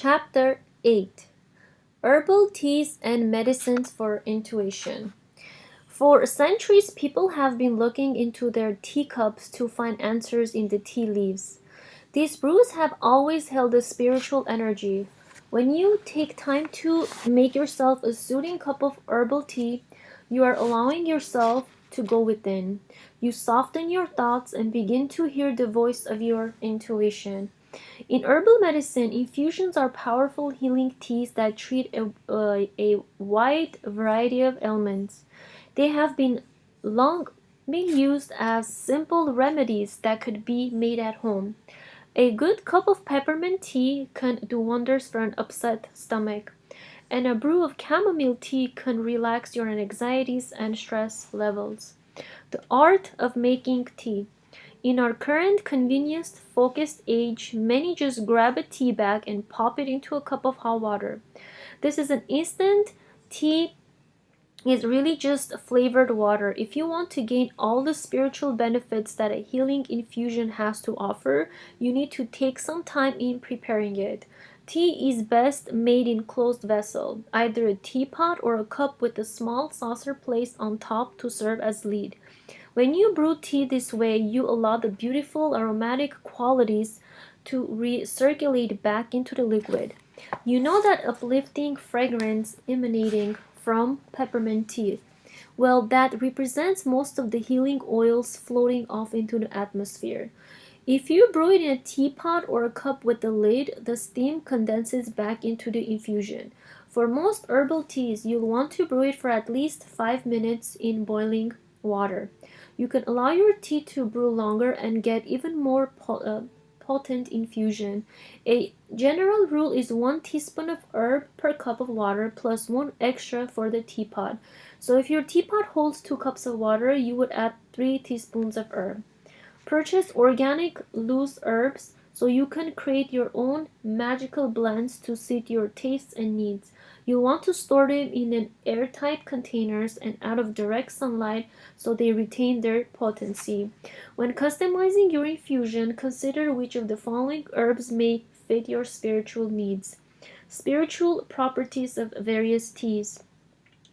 Chapter 8: Herbal Teas and Medicines for Intuition. For centuries, people have been looking into their teacups to find answers in the tea leaves. These brews have always held a spiritual energy. When you take time to make yourself a soothing cup of herbal tea, you are allowing yourself to go within. You soften your thoughts and begin to hear the voice of your intuition. In herbal medicine, infusions are powerful healing teas that treat a wide variety of ailments. They have been long been used as simple remedies that could be made at home. A good cup of peppermint tea can do wonders for an upset stomach, and a brew of chamomile tea can relax your anxieties and stress levels. The art of making tea. In our current convenience-focused age, many just grab a tea bag and pop it into a cup of hot water. This is an instant tea is really just flavored water. If you want to gain all the spiritual benefits that a healing infusion has to offer, you need to take some time in preparing it. Tea is best made in closed vessel, either a teapot or a cup with a small saucer placed on top to serve as lid. When you brew tea this way, you allow the beautiful aromatic qualities to recirculate back into the liquid. You know that uplifting fragrance emanating from peppermint tea? Well, that represents most of the healing oils floating off into the atmosphere. If you brew it in a teapot or a cup with a lid, the steam condenses back into the infusion. For most herbal teas, you'll want to brew it for at least 5 minutes in boiling water. You can allow your tea to brew longer and get even more potent infusion. A general rule is 1 teaspoon of herb per cup of water plus 1 extra for the teapot. So if your teapot holds 2 cups of water, you would add 3 teaspoons of herb. Purchase organic loose herbs so you can create your own magical blends to suit your tastes and needs. You'll want to store them in an airtight containers and out of direct sunlight so they retain their potency. When customizing your infusion, consider which of the following herbs may fit your spiritual needs. Spiritual properties of various teas.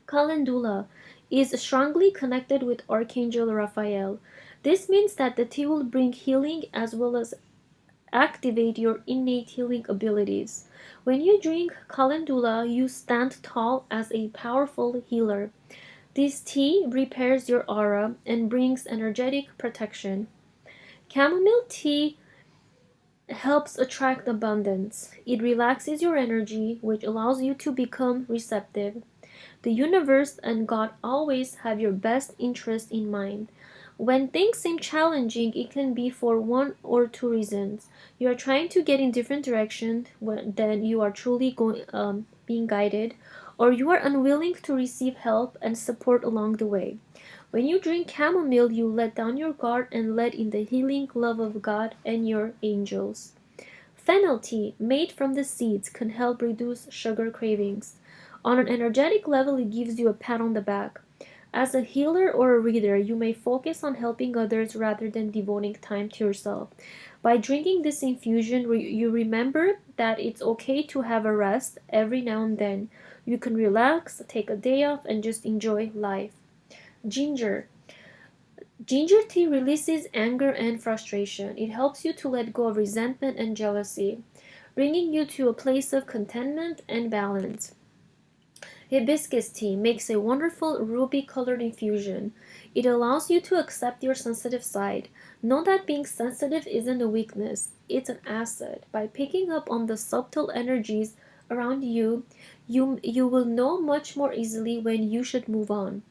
Calendula is strongly connected with Archangel Raphael. This means that the tea will bring healing as well as activate your innate healing abilities. When you drink calendula, you stand tall as a powerful healer. This tea repairs your aura and brings energetic protection. Chamomile tea helps attract abundance. It relaxes your energy, which allows you to become receptive. The universe and God always have your best interest in mind. When things seem challenging, it can be for 1 or 2 reasons. You are trying to get in different directions than you are truly being guided, or you are unwilling to receive help and support along the way. When you drink chamomile, you let down your guard and let in the healing love of God and your angels. Fennel tea, made from the seeds, can help reduce sugar cravings. On an energetic level, it gives you a pat on the back. As a healer or a reader, you may focus on helping others rather than devoting time to yourself. By drinking this infusion, you remember that it's okay to have a rest every now and then. You can relax, take a day off, and just enjoy life. Ginger. Ginger tea releases anger and frustration. It helps you to let go of resentment and jealousy, bringing you to a place of contentment and balance. Hibiscus tea makes a wonderful ruby-colored infusion. It allows you to accept your sensitive side. Know that being sensitive isn't a weakness, it's an asset. By picking up on the subtle energies around you, you will know much more easily when you should move on.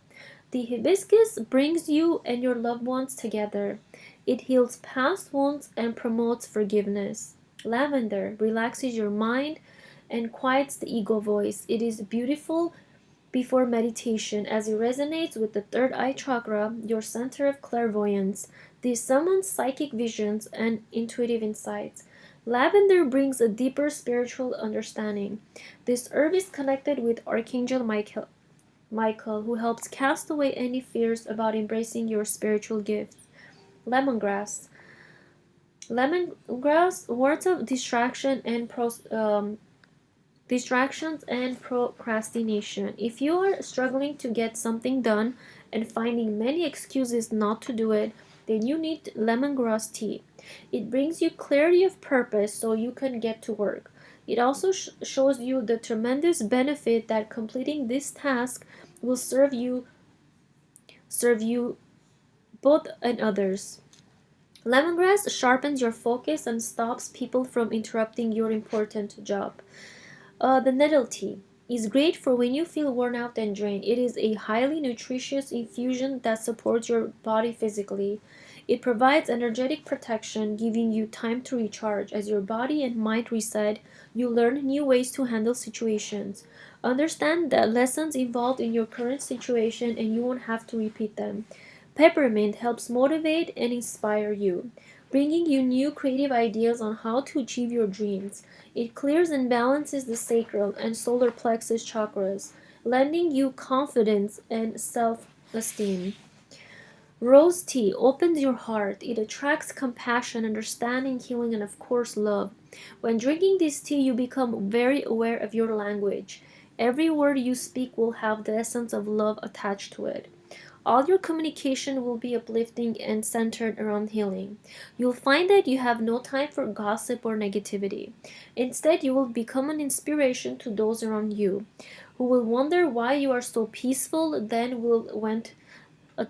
The hibiscus brings you and your loved ones together. It heals past wounds and promotes forgiveness. Lavender relaxes your mind and quiets the ego voice. It is beautiful before meditation as it resonates with the third eye chakra, your center of clairvoyance. This summons psychic visions and intuitive insights. Lavender brings a deeper spiritual understanding. This herb is connected with Archangel Michael, who helps cast away any fears about embracing your spiritual gifts. Lemongrass, words of distraction and distractions, and procrastination. If you are struggling to get something done and finding many excuses not to do it, then you need lemongrass tea. It brings you clarity of purpose so you can get to work. It also shows you the tremendous benefit that completing this task will serve you both and others. Lemongrass sharpens your focus and stops people from interrupting your important job. The nettle tea is great for when you feel worn out and drained. It is a highly nutritious infusion that supports your body physically. It provides energetic protection, giving you time to recharge. As your body and mind reset, you learn new ways to handle situations. Understand the lessons involved in your current situation and you won't have to repeat them. Peppermint helps motivate and inspire you, bringing you new creative ideas on how to achieve your dreams. It clears and balances the sacral and solar plexus chakras, lending you confidence and self-esteem. Rose tea opens your heart. It attracts compassion, understanding, healing, and of course, love. When drinking this tea, you become very aware of your language. Every word you speak will have the essence of love attached to it. All your communication will be uplifting and centered around healing. You'll find that you have no time for gossip or negativity. Instead, you will become an inspiration to those around you, who will wonder why you are so peaceful, then will want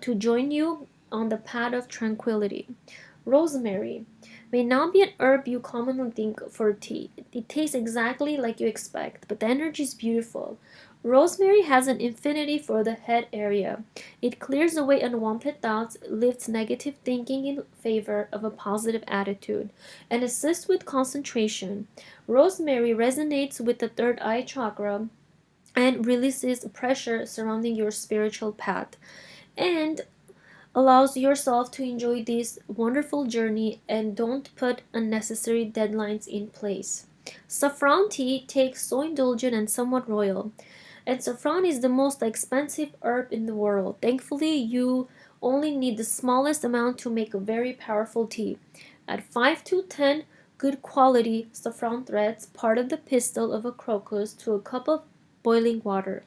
to join you on the path of tranquility. Rosemary may not be an herb you commonly think for tea. It tastes exactly like you expect, but the energy is beautiful. Rosemary has an affinity for the head area. It clears away unwanted thoughts, lifts negative thinking in favor of a positive attitude, and assists with concentration. Rosemary resonates with the third eye chakra and releases pressure surrounding your spiritual path, and allows yourself to enjoy this wonderful journey and don't put unnecessary deadlines in place. Saffron tea tastes so indulgent and somewhat royal, and saffron is the most expensive herb in the world. Thankfully, you only need the smallest amount to make a very powerful tea. Add 5 to 10 good quality saffron threads, part of the pistil of a crocus, to a cup of boiling water.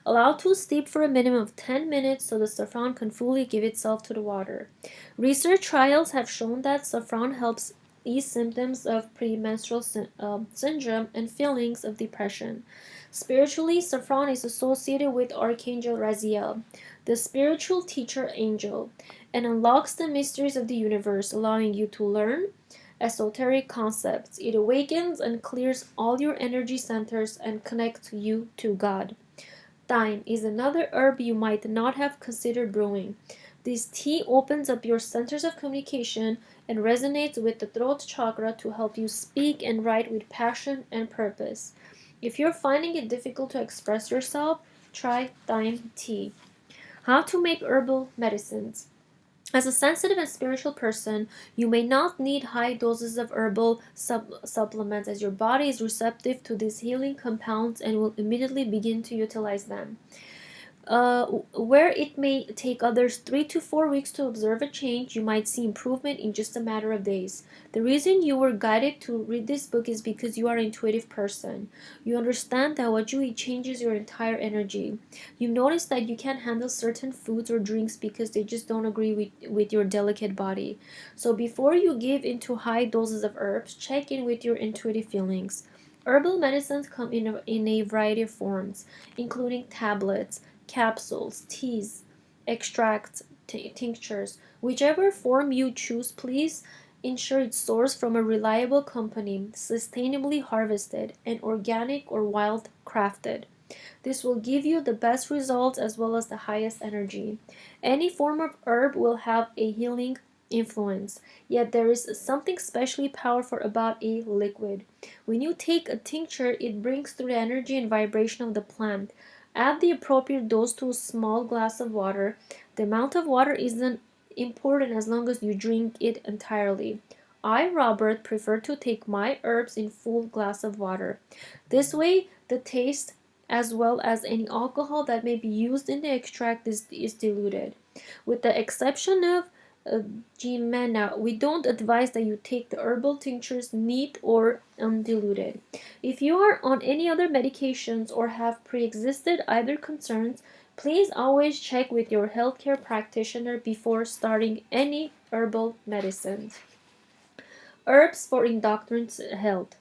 Allow to steep for a minimum of 10 minutes so the saffron can fully give itself to the water. Research trials have shown that saffron helps ease symptoms of premenstrual syndrome and feelings of depression. Spiritually, saffron is associated with Archangel Raziel, the spiritual teacher angel, and unlocks the mysteries of the universe, allowing you to learn esoteric concepts. It awakens and clears all your energy centers and connects you to God. Thyme is another herb you might not have considered brewing. This tea opens up your centers of communication and resonates with the throat chakra to help you speak and write with passion and purpose. If you're finding it difficult to express yourself, try thyme tea. How to make herbal medicines. As a sensitive and spiritual person, you may not need high doses of herbal supplements, as your body is receptive to these healing compounds and will immediately begin to utilize them. Where it may take others 3 to 4 weeks to observe a change, you might see improvement in just a matter of days. The reason you were guided to read this book is because you are an intuitive person. You understand that what you eat changes your entire energy. You notice that you can't handle certain foods or drinks because they just don't agree with your delicate body. So before you give into high doses of herbs, check in with your intuitive feelings. Herbal medicines come in a variety of forms, including tablets, capsules, teas, extracts, tinctures. Whichever form you choose, please ensure it's sourced from a reliable company, sustainably harvested, and organic or wild crafted. This will give you the best results as well as the highest energy. Any form of herb will have a healing influence, yet there is something especially powerful about a liquid. When you take a tincture, it brings through the energy and vibration of the plant. Add the appropriate dose to a small glass of water. The amount of water isn't important as long as you drink it entirely. I, Robert, prefer to take my herbs in full glass of water. This way, the taste as well as any alcohol that may be used in the extract is diluted. With the exception of Gimena, we don't advise that you take the herbal tinctures neat or undiluted. If you are on any other medications or have pre-existed either concerns, please always check with your healthcare practitioner before starting any herbal medicines. Herbs for endocrine health.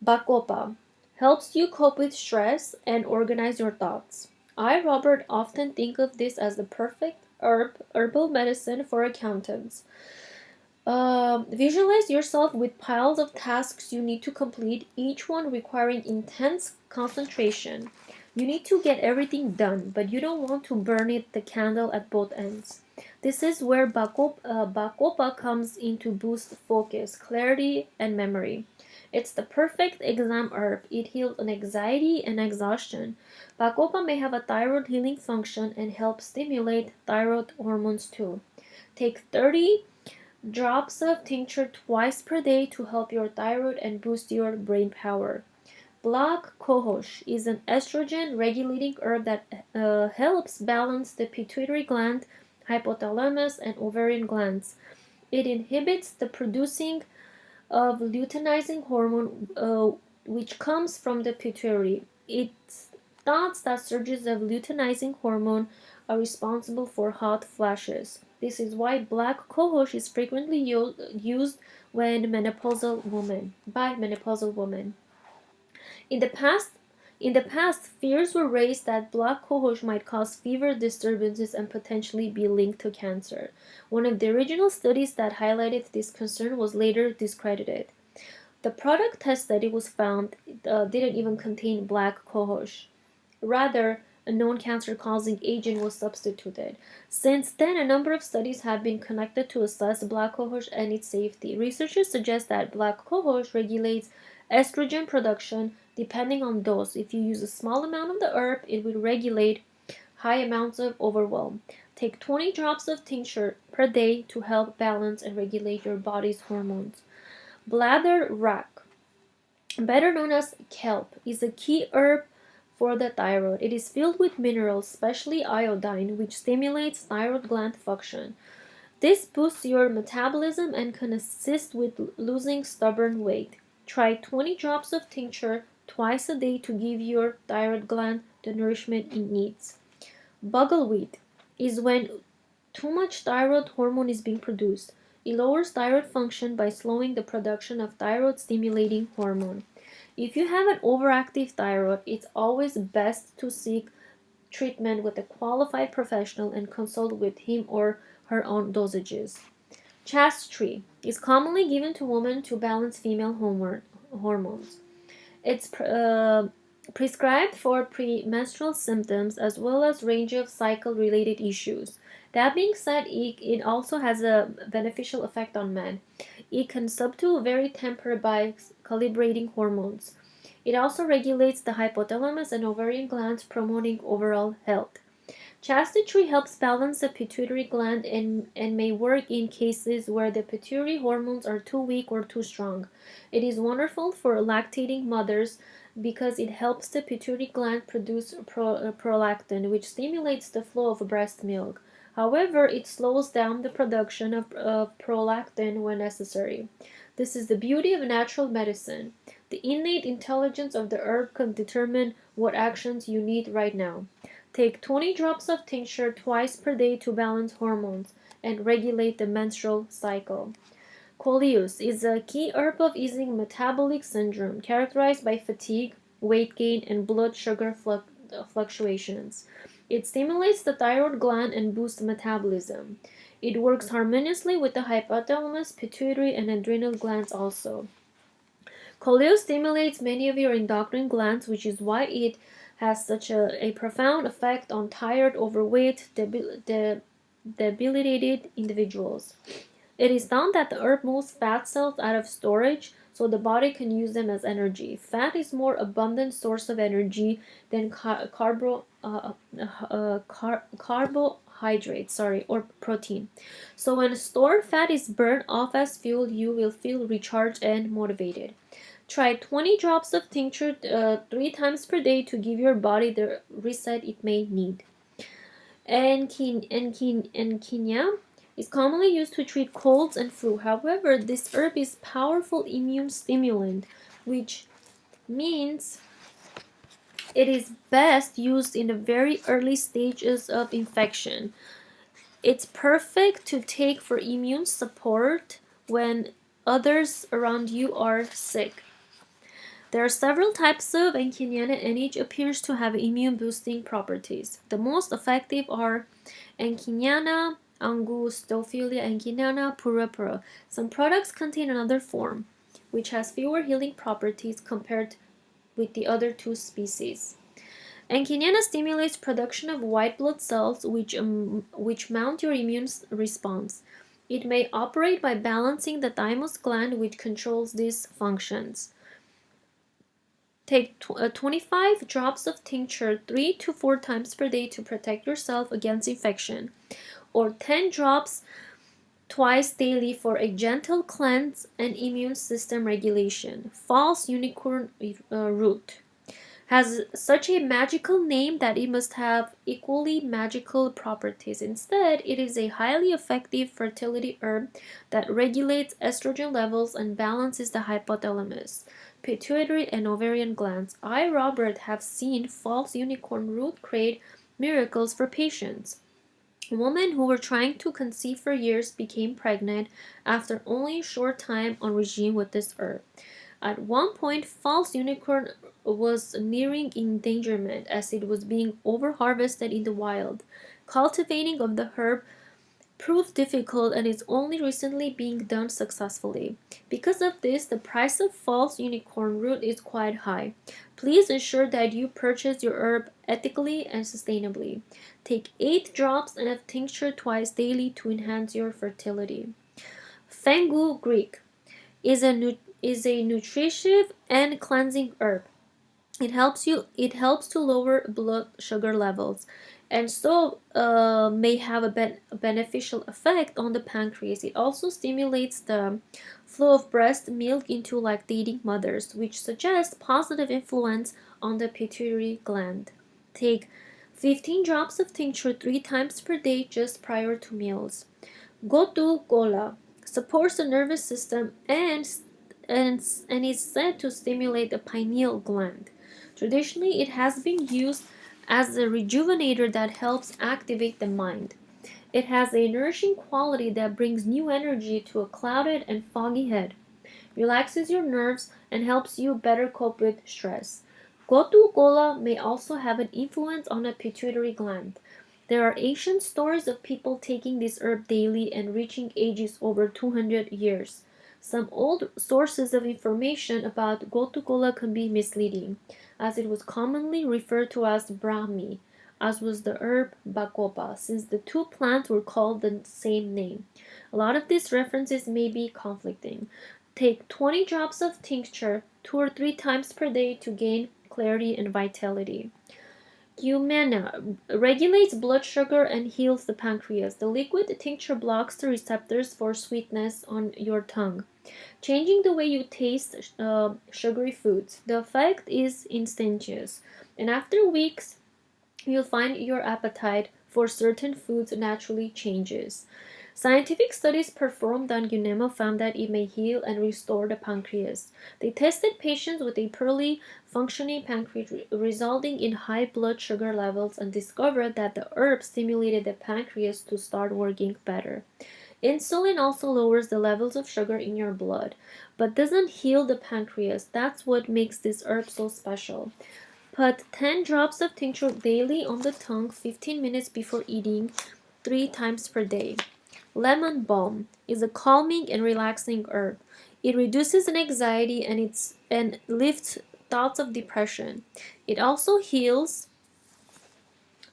Bacopa helps you cope with stress and organize your thoughts. I, Robert, often think of this as the perfect herbal medicine for accountants. Visualize yourself with piles of tasks you need to complete, each one requiring intense concentration. You need to get everything done, but you don't want to burn the candle at both ends. This is where Bacopa comes in to boost focus, clarity, and memory. It's the perfect exam herb. It heals anxiety and exhaustion. Bacopa may have a thyroid healing function and help stimulate thyroid hormones too. Take 30 drops of tincture twice per day to help your thyroid and boost your brain power. Black cohosh is an estrogen regulating herb that helps balance the pituitary gland, hypothalamus, and ovarian glands. It inhibits the producing of luteinizing hormone, which comes from the pituitary. It's thought that surges of luteinizing hormone are responsible for hot flashes. This is why black cohosh is frequently used by menopausal women. In the past, fears were raised that black cohosh might cause fever disturbances and potentially be linked to cancer. One of the original studies that highlighted this concern was later discredited. The product tested, it was found, didn't even contain black cohosh. Rather, a known cancer-causing agent was substituted. Since then, a number of studies have been conducted to assess black cohosh and its safety. Researchers suggest that black cohosh regulates estrogen production depending on dose. If you use a small amount of the herb, it will regulate high amounts of overwhelm. Take 20 drops of tincture per day to help balance and regulate your body's hormones. Bladder wrack, better known as kelp, is a key herb for the thyroid. It is filled with minerals, especially iodine, which stimulates thyroid gland function. This boosts your metabolism and can assist with losing stubborn weight. Try 20 drops of tincture twice a day to give your thyroid gland the nourishment it needs. Buggleweed is when too much thyroid hormone is being produced. It lowers thyroid function by slowing the production of thyroid stimulating hormone. If you have an overactive thyroid, it's always best to seek treatment with a qualified professional and consult with him or her own dosages. Chaste is commonly given to women to balance female hormones. It's prescribed for premenstrual symptoms as well as range of cycle-related issues. That being said, it also has a beneficial effect on men. It can subdue ovary temper by calibrating hormones. It also regulates the hypothalamus and ovarian glands, promoting overall health. Chastity helps balance the pituitary gland and may work in cases where the pituitary hormones are too weak or too strong. It is wonderful for lactating mothers because it helps the pituitary gland produce prolactin, which stimulates the flow of breast milk. However, it slows down the production of prolactin when necessary. This is the beauty of natural medicine. The innate intelligence of the herb can determine what actions you need right now. Take 20 drops of tincture twice per day to balance hormones and regulate the menstrual cycle. Coleus is a key herb of easing metabolic syndrome characterized by fatigue, weight gain, and blood sugar fluctuations. It stimulates the thyroid gland and boosts metabolism. It works harmoniously with the hypothalamus, pituitary, and adrenal glands also. Coleus stimulates many of your endocrine glands, which is why it has such a profound effect on tired, overweight, debilitated individuals. It is found that the herb moves fat cells out of storage so the body can use them as energy. Fat is more abundant source of energy than carbohydrates, or protein. So when stored fat is burned off as fuel, you will feel recharged and motivated. Try 20 drops of tincture 3 times per day to give your body the reset it may need. Enkinia is commonly used to treat colds and flu. However, this herb is powerful immune stimulant, which means it is best used in the very early stages of infection. It's perfect to take for immune support when others around you are sick. There are several types of Enkinyana and each appears to have immune boosting properties. The most effective are Enkinyana, Angustophilia Enkinyana, Purpura. Some products contain another form, which has fewer healing properties compared with the other two species. Enkinyana stimulates production of white blood cells which mount your immune response. It may operate by balancing the thymus gland which controls these functions. Take 25 drops of tincture 3 to 4 times per day to protect yourself against infection, or 10 drops twice daily for a gentle cleanse and immune system regulation. False unicorn root has such a magical name that it must have equally magical properties. Instead, it is a highly effective fertility herb that regulates estrogen levels and balances the hypothalamus, pituitary, and ovarian glands. I, Robert, have seen false unicorn root create miracles for patients. Women who were trying to conceive for years became pregnant after only a short time on regime with this herb. At one point, false unicorn was nearing endangerment as it was being over-harvested in the wild. Cultivating of the herb proved difficult and is only recently being done successfully. Because of this, the price of false unicorn root is quite high. Please ensure that you purchase your herb ethically and sustainably. Take 8 drops of tincture twice daily to enhance your fertility. Fengu Greek is a nutritive and cleansing herb. It helps to lower blood sugar levels, and so may have a beneficial effect on the pancreas. It also stimulates the flow of breast milk into lactating mothers, which suggests positive influence on the pituitary gland. Take 15 drops of tincture 3 times per day just prior to meals. Gotu Gola supports the nervous system and is said to stimulate the pineal gland. Traditionally, it has been used as a rejuvenator that helps activate the mind. It has a nourishing quality that brings new energy to a clouded and foggy head, relaxes your nerves, and helps you better cope with stress. Gotu Gola may also have an influence on the pituitary gland. There are ancient stories of people taking this herb daily and reaching ages over 200 years. Some old sources of information about Gotu Gola can be misleading, as it was commonly referred to as Brahmi, as was the herb Bacopa, since the two plants were called the same name. A lot of these references may be conflicting. Take 20 drops of tincture 2 or 3 times per day to gain clarity and vitality. Cumena regulates blood sugar and heals the pancreas. The liquid tincture blocks the receptors for sweetness on your tongue, changing the way you taste sugary foods. The effect is instantaneous, and after weeks, you'll find your appetite for certain foods naturally changes. Scientific studies performed on Unema found that it may heal and restore the pancreas. They tested patients with a poorly functioning pancreas, resulting in high blood sugar levels, and discovered that the herb stimulated the pancreas to start working better. Insulin also lowers the levels of sugar in your blood, but doesn't heal the pancreas. That's what makes this herb so special. Put 10 drops of tincture daily on the tongue 15 minutes before eating 3 times per day. Lemon balm is a calming and relaxing herb. It reduces anxiety and lifts thoughts of depression. It also heals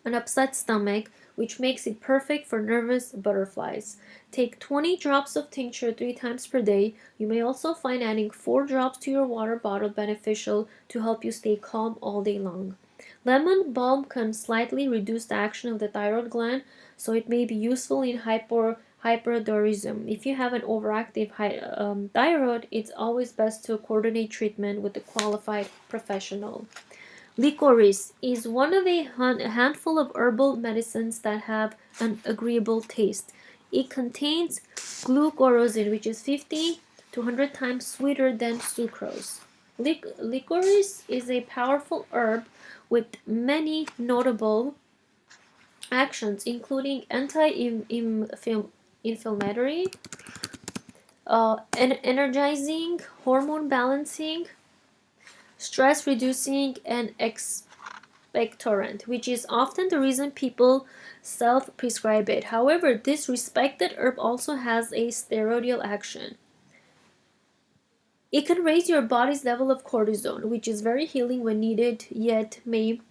an upset stomach, which makes it perfect for nervous butterflies. Take 20 drops of tincture 3 times per day. You may also find adding 4 drops to your water bottle beneficial to help you stay calm all day long. Lemon balm can slightly reduce the action of the thyroid gland, so it may be useful in hyperthyroidism. If you have an overactive thyroid, it's always best to coordinate treatment with a qualified professional. Licorice is one of a handful of herbal medicines that have an agreeable taste. It contains glucurosine, which is 50 to 100 times sweeter than sucrose. Licorice is a powerful herb with many notable actions, including anti-inflammatory, energizing, hormone balancing, stress reducing, and expectorant, which is often the reason people self-prescribe it. However, this respected herb also has a steroidal action. It can raise your body's level of cortisol, which is very healing when needed, yet may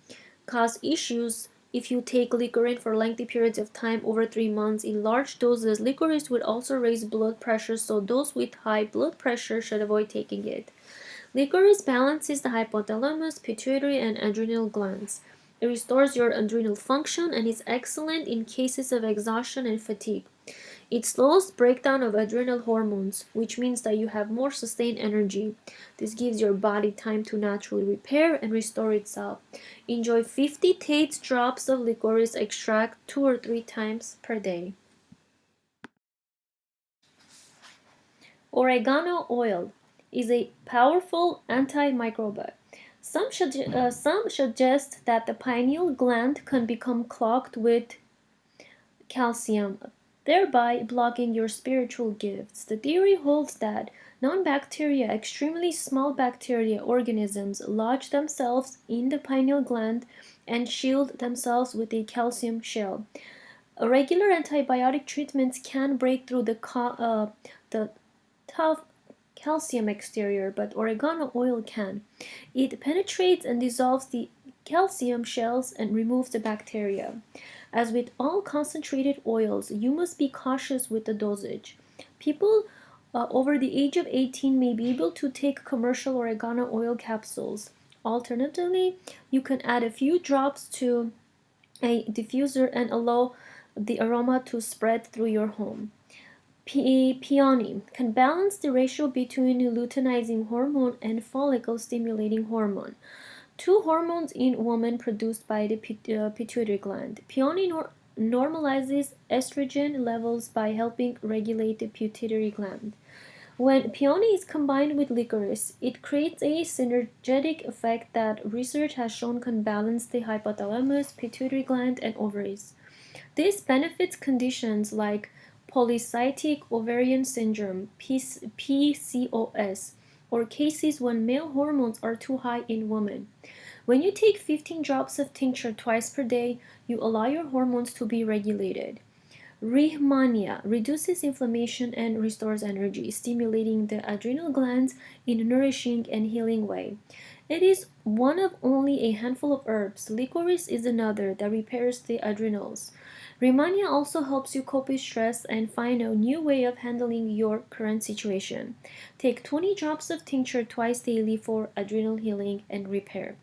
cause issues if you take licorice for lengthy periods of time over 3 months in large doses. Licorice would also raise blood pressure, so those with high blood pressure should avoid taking it. Licorice balances the hypothalamus, pituitary, and adrenal glands. It restores your adrenal function and is excellent in cases of exhaustion and fatigue. It slows breakdown of adrenal hormones, which means that you have more sustained energy. This gives your body time to naturally repair and restore itself. Enjoy 50 taste drops of licorice extract 2 or 3 times per day. Oregano oil is a powerful antimicrobial. Some suggest that the pineal gland can become clogged with calcium, thereby blocking your spiritual gifts. The theory holds that non-bacteria, extremely small bacteria organisms lodge themselves in the pineal gland and shield themselves with a calcium shell. Regular antibiotic treatments can break through the tough calcium exterior, but oregano oil can. It penetrates and dissolves the calcium shells and removes the bacteria. As with all concentrated oils, you must be cautious with the dosage. People over the age of 18 may be able to take commercial oregano oil capsules. Alternatively, you can add a few drops to a diffuser and allow the aroma to spread through your home. Peony can balance the ratio between luteinizing hormone and follicle stimulating hormone, two hormones in women produced by the pituitary gland. Peony normalizes estrogen levels by helping regulate the pituitary gland. When peony is combined with licorice, it creates a synergetic effect that research has shown can balance the hypothalamus, pituitary gland, and ovaries. This benefits conditions like polycystic ovarian syndrome (PCOS) or cases when male hormones are too high in women. When you take 15 drops of tincture twice per day, you allow your hormones to be regulated. Rehmannia reduces inflammation and restores energy, stimulating the adrenal glands in a nourishing and healing way. It is one of only a handful of herbs. Licorice is another that repairs the adrenals. Rehmannia also helps you cope with stress and find a new way of handling your current situation. Take 20 drops of tincture twice daily for adrenal healing and repair.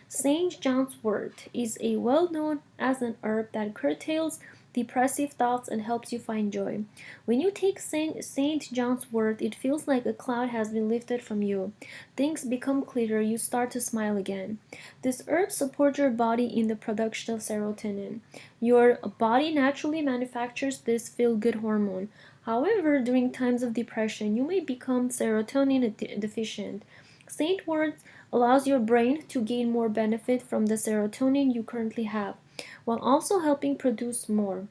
St. John's wort is a well-known as an herb that curtails depressive thoughts and helps you find joy. When you take St. John's wort, it feels like a cloud has been lifted from you. Things become clearer, you start to smile again. This herb supports your body in the production of serotonin. Your body naturally manufactures this feel-good hormone. However, during times of depression, you may become serotonin deficient. St. Wort allows your brain to gain more benefit from the serotonin you currently have, while also helping produce more.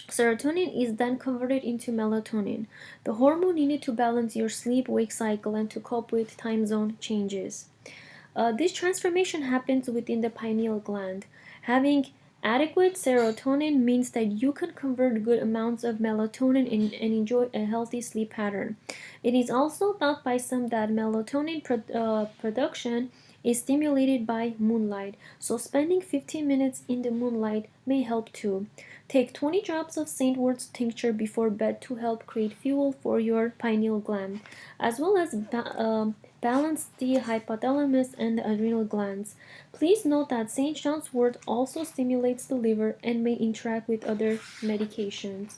Serotonin is then converted into melatonin, the hormone needed to balance your sleep-wake cycle and to cope with time zone changes. This transformation happens within the pineal gland. Having adequate serotonin means that you can convert good amounts of melatonin and enjoy a healthy sleep pattern. It is also thought by some that melatonin production is stimulated by moonlight, so spending 15 minutes in the moonlight may help too. Take 20 drops of St. Wort's tincture before bed to help create fuel for your pineal gland, as well as balance the hypothalamus and the adrenal glands. Please note that St. John's wort also stimulates the liver and may interact with other medications.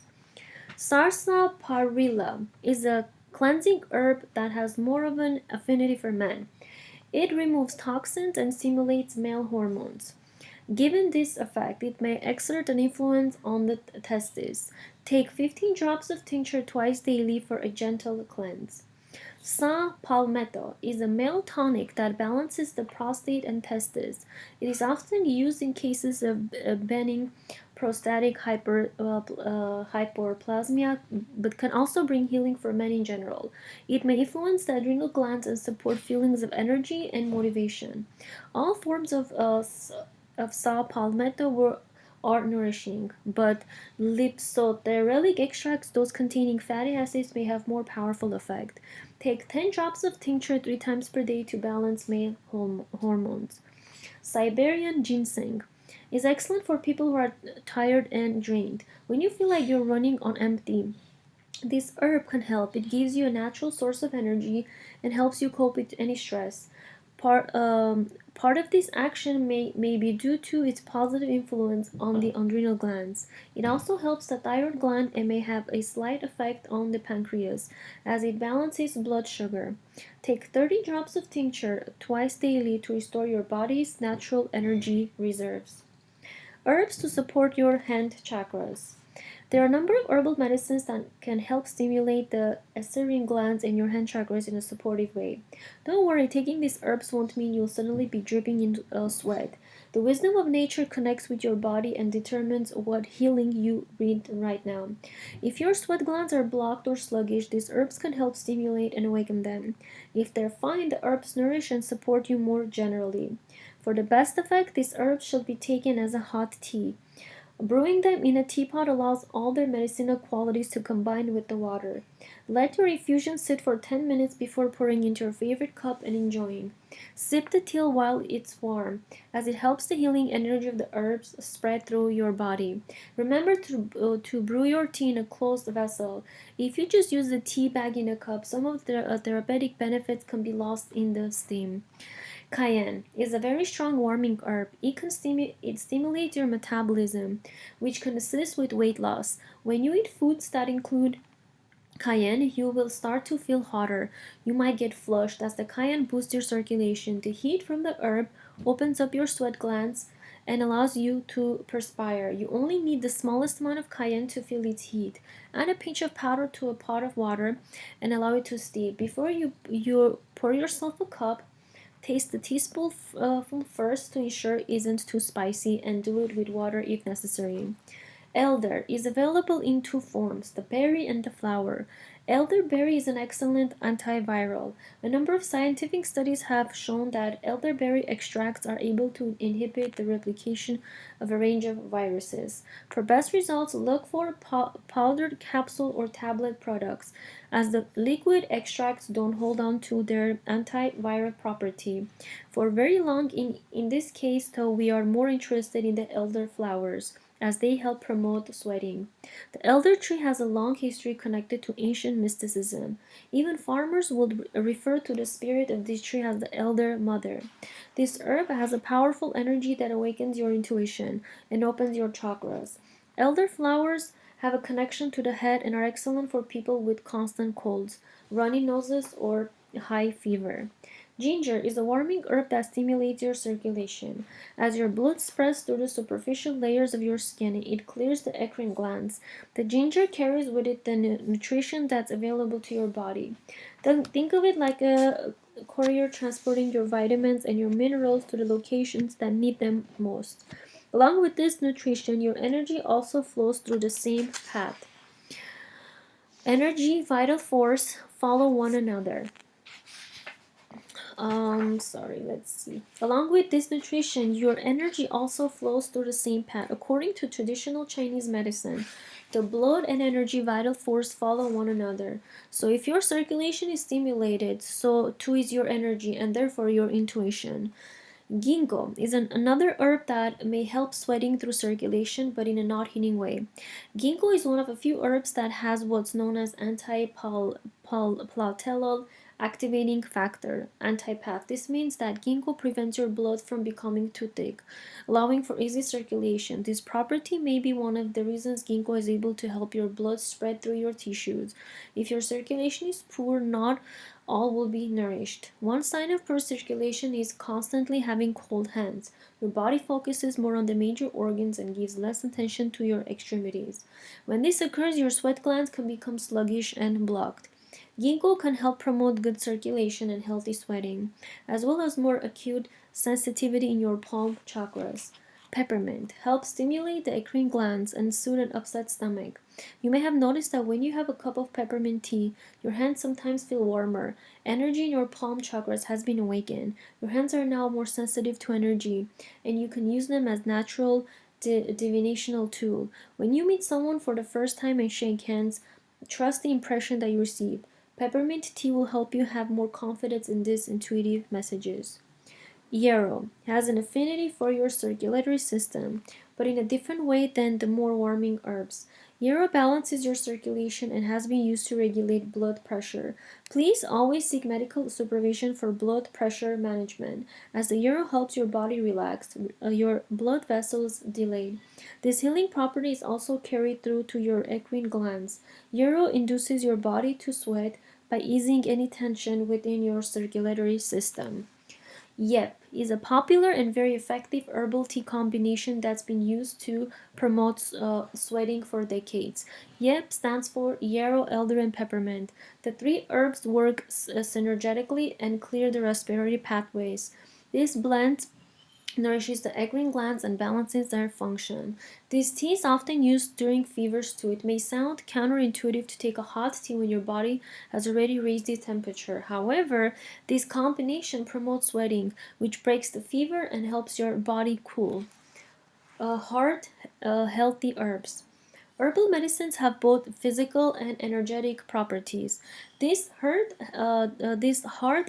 Sarsaparilla is a cleansing herb that has more of an affinity for men. It removes toxins and stimulates male hormones. Given this effect, it may exert an influence on the testes. Take 15 drops of tincture twice daily for a gentle cleanse. Saw palmetto is a male tonic that balances the prostate and testes. It is often used in cases of benign prostatic hyperplasmia, but can also bring healing for men in general. It may influence the adrenal glands and support feelings of energy and motivation. All forms of saw palmetto are nourishing, but lipsotherelic extracts, those containing fatty acids, may have more powerful effect. Take 10 drops of tincture 3 times per day to balance male hormones. Siberian ginseng is excellent for people who are tired and drained. When you feel like you're running on empty, this herb can help. It gives you a natural source of energy and helps you cope with any stress. Part of this action may be due to its positive influence on the adrenal glands. It also helps the thyroid gland and may have a slight effect on the pancreas, as it balances blood sugar. Take 30 drops of tincture twice daily to restore your body's natural energy reserves. Herbs to support your hand chakras. There are a number of herbal medicines that can help stimulate the serine glands in your hand chakras in a supportive way. Don't worry, taking these herbs won't mean you'll suddenly be dripping in sweat. The wisdom of nature connects with your body and determines what healing you need right now. If your sweat glands are blocked or sluggish, these herbs can help stimulate and awaken them. If they're fine, the herbs nourish and support you more generally. For the best effect, these herbs should be taken as a hot tea. Brewing them in a teapot allows all their medicinal qualities to combine with the water. Let your infusion sit for 10 minutes before pouring into your favorite cup and enjoying. Sip the tea while it's warm, as it helps the healing energy of the herbs spread through your body. Remember to brew your tea in a closed vessel. If you just use the tea bag in a cup, some of the therapeutic benefits can be lost in the steam. Cayenne is a very strong warming herb. It stimulates your metabolism, which can assist with weight loss. When you eat foods that include cayenne, you will start to feel hotter. You might get flushed as the cayenne boosts your circulation. The heat from the herb opens up your sweat glands and allows you to perspire. You only need the smallest amount of cayenne to feel its heat. Add a pinch of powder to a pot of water and allow it to steep. Before you pour yourself a cup, taste the teaspoon first to ensure it isn't too spicy and dilute with water if necessary. Elder is available in 2 forms, the berry and the flower. Elderberry is an excellent antiviral. A number of scientific studies have shown that elderberry extracts are able to inhibit the replication of a range of viruses. For best results, look for powdered capsule or tablet products, as the liquid extracts don't hold on to their antiviral property for very long. In this case, though, we are more interested in the elder flowers, as they help promote sweating. The elder tree has a long history connected to ancient mysticism. Even farmers would refer to the spirit of this tree as the elder mother. This herb has a powerful energy that awakens your intuition and opens your chakras. Elder flowers have a connection to the head and are excellent for people with constant colds, runny noses, or high fever. Ginger is a warming herb that stimulates your circulation. As your blood spreads through the superficial layers of your skin, it clears the endocrine glands. The ginger carries with it the nutrition that's available to your body. Then think of it like a courier transporting your vitamins and your minerals to the locations that need them most. Along with this nutrition, your energy also flows through the same path. Energy, vital force follow one another. Let's see. Along with this nutrition, your energy also flows through the same path. According to traditional Chinese medicine, the blood and energy vital force follow one another. So if your circulation is stimulated, so too is your energy and therefore your intuition. Ginkgo is another herb that may help sweating through circulation, but in a not healing way. Ginkgo is one of a few herbs that has what's known as anti-platelol activating factor, anti-PAF. This means that ginkgo prevents your blood from becoming too thick, allowing for easy circulation. This property may be one of the reasons ginkgo is able to help your blood spread through your tissues. If your circulation is poor, not all will be nourished. One sign of poor circulation is constantly having cold hands. Your body focuses more on the major organs and gives less attention to your extremities. When this occurs, your sweat glands can become sluggish and blocked. Ginkgo can help promote good circulation and healthy sweating, as well as more acute sensitivity in your palm chakras. Peppermint helps stimulate the endocrine glands and soothe an upset stomach. You may have noticed that when you have a cup of peppermint tea, your hands sometimes feel warmer. Energy in your palm chakras has been awakened. Your hands are now more sensitive to energy, and you can use them as natural divinational tool. When you meet someone for the first time and shake hands, trust the impression that you receive. Peppermint tea will help you have more confidence in these intuitive messages. Yarrow has an affinity for your circulatory system, but in a different way than the more warming herbs. Yarrow balances your circulation and has been used to regulate blood pressure. Please always seek medical supervision for blood pressure management, as the yarrow helps your body relax, your blood vessels dilate. This healing property is also carried through to your endocrine glands. Yarrow induces your body to sweat by easing any tension within your circulatory system. Yep is a popular and very effective herbal tea combination that's been used to promote sweating for decades. Yep stands for yarrow, elder, and peppermint. The three herbs work synergetically and clear the respiratory pathways. This blend nourishes the endocrine glands and balances their function. This tea is often used during fevers too. It may sound counterintuitive to take a hot tea when your body has already raised its temperature. However, this combination promotes sweating, which breaks the fever and helps your body cool. Heart healthy herbs. Herbal medicines have both physical and energetic properties. These heart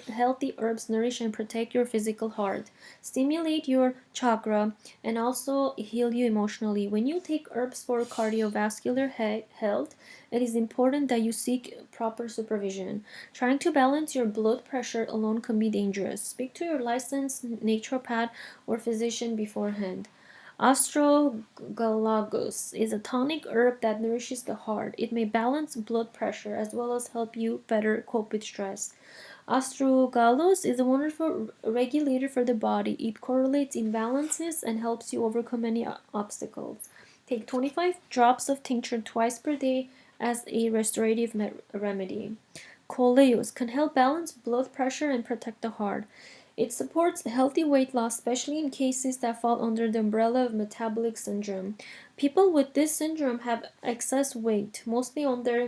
healthy herbs nourish and protect your physical heart, stimulate your chakra, and also heal you emotionally. When you take herbs for cardiovascular health, it is important that you seek proper supervision. Trying to balance your blood pressure alone can be dangerous. Speak to your licensed naturopath or physician beforehand. Astragalus is a tonic herb that nourishes the heart. It may balance blood pressure as well as help you better cope with stress. Astragalus is a wonderful regulator for the body. It correlates imbalances and helps you overcome any obstacles. Take 25 drops of tincture twice per day as a restorative remedy. Coleus can help balance blood pressure and protect the heart. It supports healthy weight loss, especially in cases that fall under the umbrella of metabolic syndrome. People with this syndrome have excess weight, mostly on their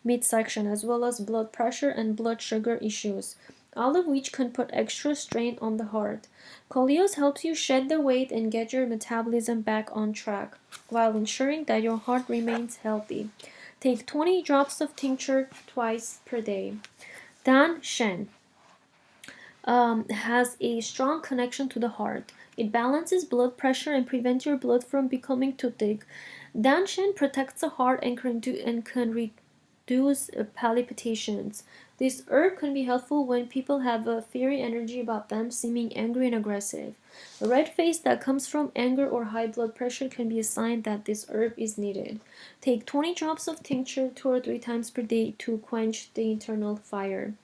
midsection, as well as blood pressure and blood sugar issues, all of which can put extra strain on the heart. Coleus helps you shed the weight and get your metabolism back on track, while ensuring that your heart remains healthy. Take 20 drops of tincture twice per day. Dan Shen has a strong connection to the heart. It balances blood pressure and prevents your blood from becoming too thick. Danshin protects the heart and can reduce palpitations. This herb can be helpful when people have a fiery energy about them, seeming angry and aggressive. A red face that comes from anger or high blood pressure can be a sign that this herb is needed. Take 20 drops of tincture 2 or 3 times per day to quench the internal fire.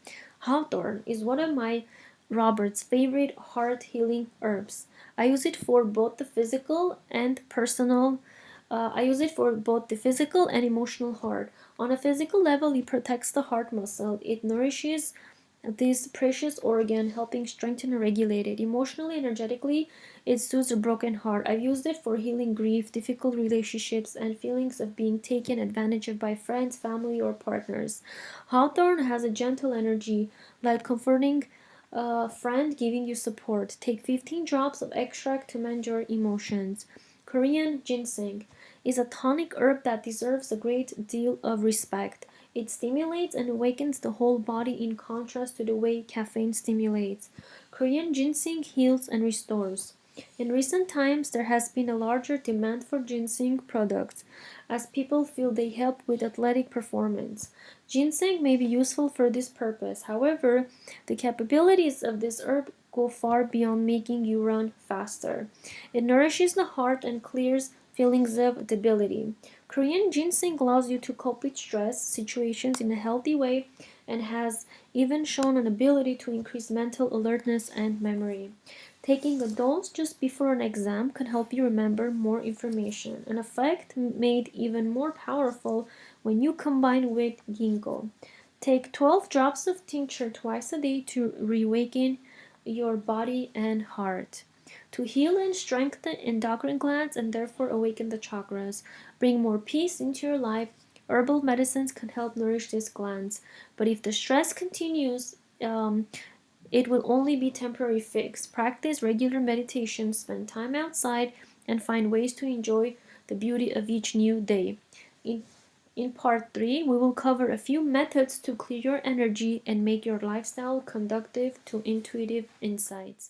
Hawthorn is one of my Robert's favorite heart healing herbs. I use it for both the physical and emotional heart. On a physical level, it protects the heart muscle. It nourishes this precious organ, helping strengthen and regulate it. Emotionally, energetically, it soothes a broken heart. I've used it for healing grief, difficult relationships, and feelings of being taken advantage of by friends, family, or partners. Hawthorn has a gentle energy, like comforting a friend giving you support. Take 15 drops of extract to mend your emotions. Korean ginseng is a tonic herb that deserves a great deal of respect. It stimulates and awakens the whole body in contrast to the way caffeine stimulates. Korean ginseng heals and restores. In recent times, there has been a larger demand for ginseng products as people feel they help with athletic performance. Ginseng may be useful for this purpose. However, the capabilities of this herb go far beyond making you run faster. It nourishes the heart and clears feelings of debility. Korean ginseng allows you to cope with stress situations in a healthy way and has even shown an ability to increase mental alertness and memory. Taking a dose just before an exam can help you remember more information, an effect made even more powerful when you combine with ginkgo. Take 12 drops of tincture twice a day to reawaken your body and heart, to heal and strengthen endocrine glands and therefore awaken the chakras. Bring more peace into your life. Herbal medicines can help nourish these glands, but if the stress continues, it will only be temporary fix. Practice regular meditation, spend time outside, and find ways to enjoy the beauty of each new day. In part 3, we will cover a few methods to clear your energy and make your lifestyle conducive to intuitive insights.